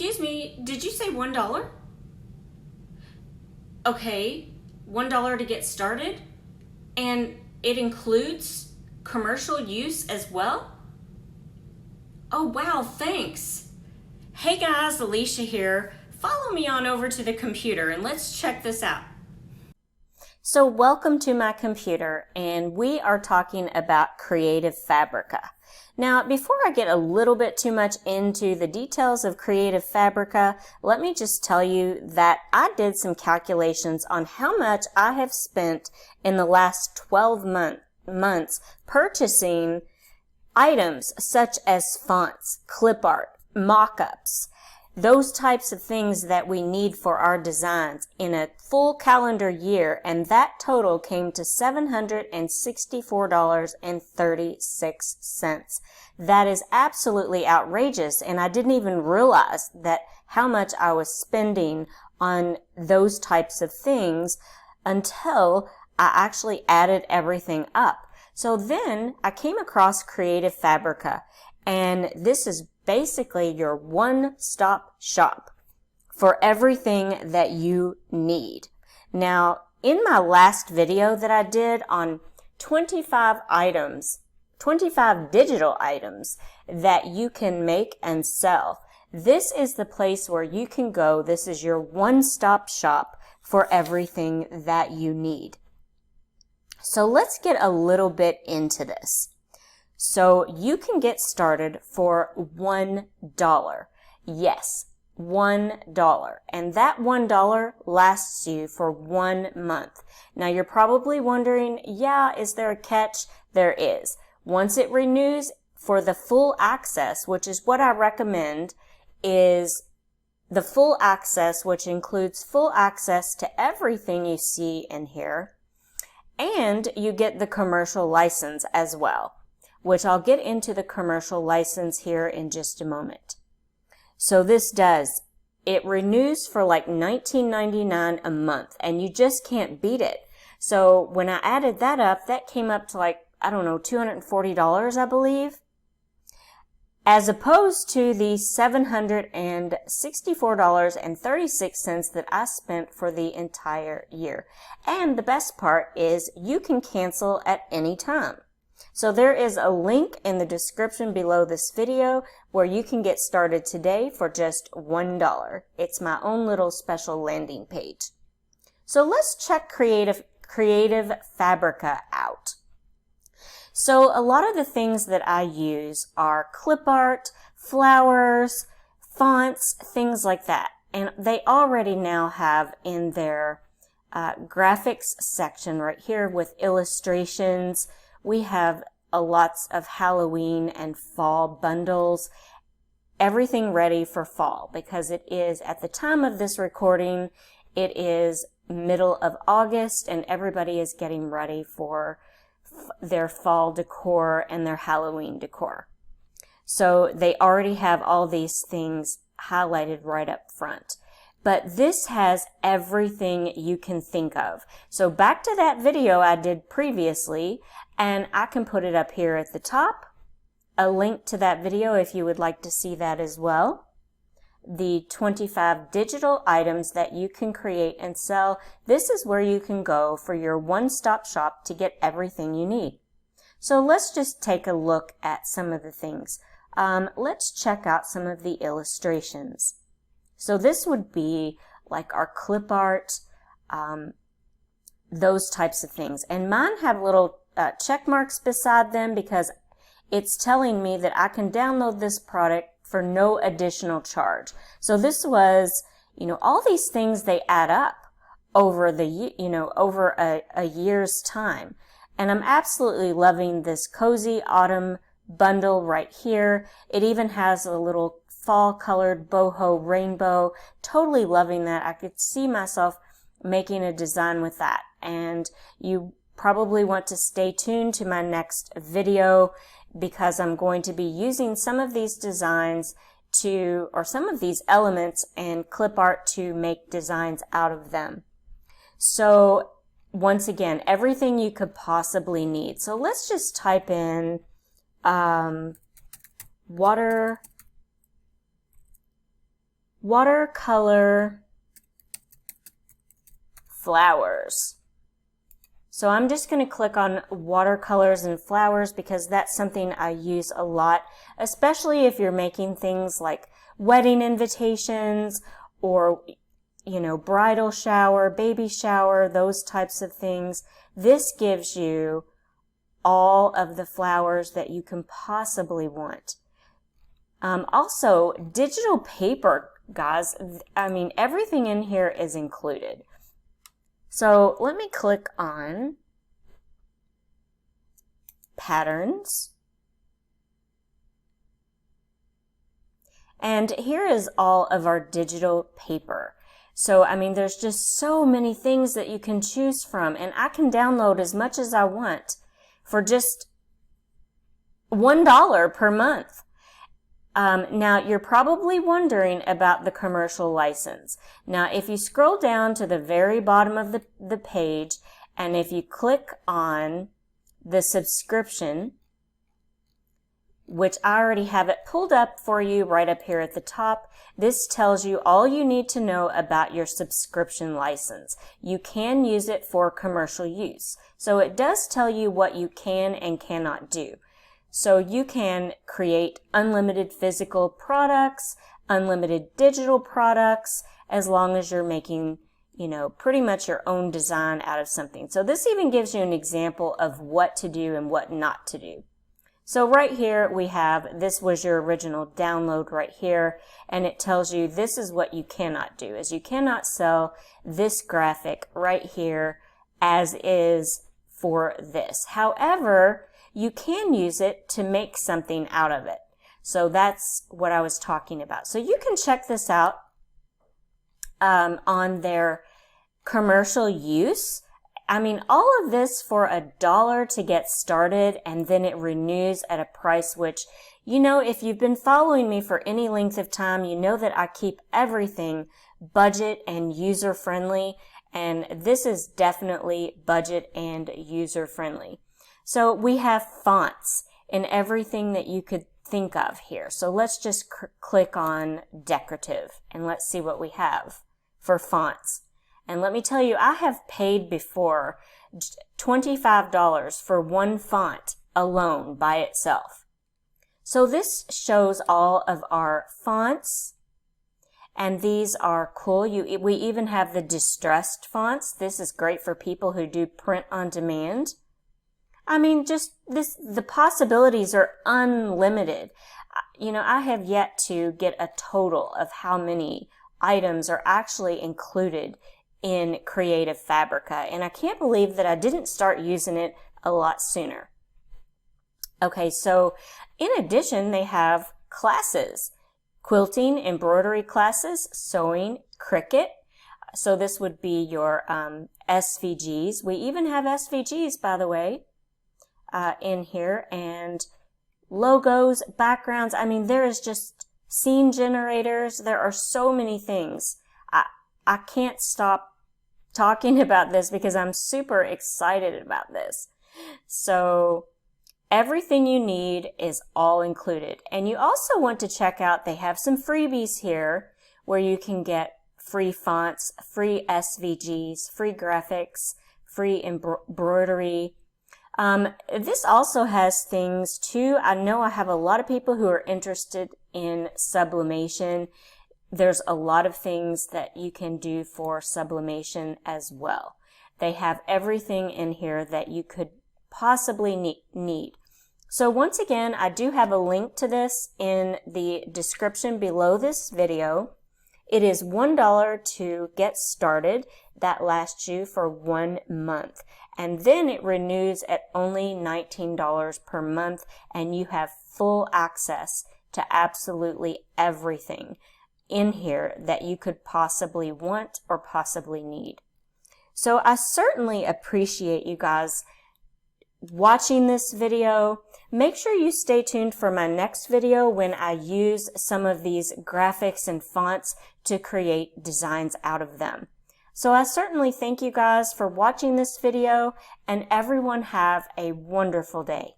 Excuse me, did you say $1? Okay, $1 to get started? And it includes commercial use as well? Oh wow, thanks. Hey guys, Alicia here. Follow me on over to the computer and let's check this out. So welcome to my computer, and we are talking about Creative Fabrica. Now, before I get a little bit too much into the details of Creative Fabrica, let me just tell you that I did some calculations on how much I have spent in the last 12 months purchasing items such as fonts, clip art, mock-ups, those types of things that we need for our designs in a full calendar year, and that total came to $764.36. That is absolutely outrageous, and I didn't even realize that how much I was spending on those types of things until I actually added everything up. So then I came across Creative Fabrica, and this is basically your one-stop shop for everything that you need. Now, in my last video that I did on 25 digital items that you can make and sell, this is the place where you can go. This is your one-stop shop for everything that you need. So let's get a little bit into this. So you can get started for $1. Yes, $1. And that $1 lasts you for 1 month. Now you're probably wondering, yeah, is there a catch? There is. Once it renews for the full access, which is what I recommend, is the full access, which includes full access to everything you see in here. And you get the commercial license as well, which I'll get into the commercial license here in just a moment. So it renews for like $19.99 a month, and you just can't beat it. So when I added that up, that came up to like, I don't know, $240, I believe, as opposed to the $764.36 that I spent for the entire year. And the best part is you can cancel at any time. So there is a link in the description below this video where you can get started today for just $1. It's my own little special landing page. So let's check Creative Fabrica out. So a lot of the things that I use are clip art, flowers, fonts, things like that. And they already now have in their graphics section right here with illustrations. We have lots of Halloween and fall bundles, everything ready for fall, because it is, at the time of this recording, it is middle of August and everybody is getting ready for their fall decor and their Halloween decor. So they already have all these things highlighted right up front. But this has everything you can think of. So back to that video I did previously, and I can put it up here at the top, a link to that video if you would like to see that as well. The 25 digital items that you can create and sell. This is where you can go for your one-stop shop to get everything you need. So let's just take a look at some of the things. Let's check out some of the illustrations. So this would be like our clip art, those types of things. And mine have little check marks beside them because it's telling me that I can download this product for no additional charge. So this was, all these things, they add up over over a year's time. And I'm absolutely loving this cozy autumn bundle right here. It even has a little fall colored boho rainbow. Totally loving that. I could see myself making a design with that. And you probably want to stay tuned to my next video, because I'm going to be using some of these designs or some of these elements and clip art to make designs out of them. So once again, everything you could possibly need. So let's just type in water watercolor flowers. So I'm just going to click on watercolors and flowers because that's something I use a lot, especially if you're making things like wedding invitations or, you know, bridal shower, baby shower, those types of things. This gives you all of the flowers that you can possibly want. Also, digital paper, guys, I mean, everything in here is included. So let me click on patterns. And here is all of our digital paper. So, I mean, there's just so many things that you can choose from, and I can download as much as I want for just $1 per month. Now, you're probably wondering about the commercial license. Now, if you scroll down to the very bottom of the page, and if you click on the subscription, which I already have it pulled up for you right up here at the top, this tells you all you need to know about your subscription license. You can use it for commercial use. So it does tell you what you can and cannot do. So you can create unlimited physical products, unlimited digital products, as long as you're making, you know, pretty much your own design out of something. So this even gives you an example of what to do and what not to do. So right here we have, this was your original download right here, and it tells you this is what you cannot do, is you cannot sell this graphic right here as is for this. However, you can use it to make something out of it. So that's what I was talking about. So you can check this out on their commercial use. I mean, all of this for $1 to get started, and then it renews at a price which, you know, if you've been following me for any length of time, you know that I keep everything budget and user friendly, and this is definitely budget and user friendly. So we have fonts and everything that you could think of here. So let's just click on decorative and let's see what we have for fonts. And let me tell you, I have paid before $25 for one font alone by itself. So this shows all of our fonts, and these are cool. We even have the distressed fonts. This is great for people who do print on demand. I mean, just the possibilities are unlimited. You know, I have yet to get a total of how many items are actually included in Creative Fabrica, and I can't believe that I didn't start using it a lot sooner. Okay, so in addition, they have classes, quilting, embroidery classes, sewing, Cricut. So this would be your SVGs. We even have SVGs, by the way, in here, and logos, backgrounds. I mean, there is just scene generators. There are so many things. I can't stop talking about this because I'm super excited about this. So everything you need is all included. And you also want to check out, they have some freebies here where you can get free fonts, free SVGs, free graphics, free embroidery. This also has things too. I know I have a lot of people who are interested in sublimation. There's a lot of things that you can do for sublimation as well. They have everything in here that you could possibly need. So once again, I do have a link to this in the description below this video. It is $1 to get started. That lasts you for 1 month. And then it renews at only $19 per month, and you have full access to absolutely everything in here that you could possibly want or possibly need. So I certainly appreciate you guys watching this video. Make sure you stay tuned for my next video when I use some of these graphics and fonts to create designs out of them. So I certainly thank you guys for watching this video, and everyone have a wonderful day.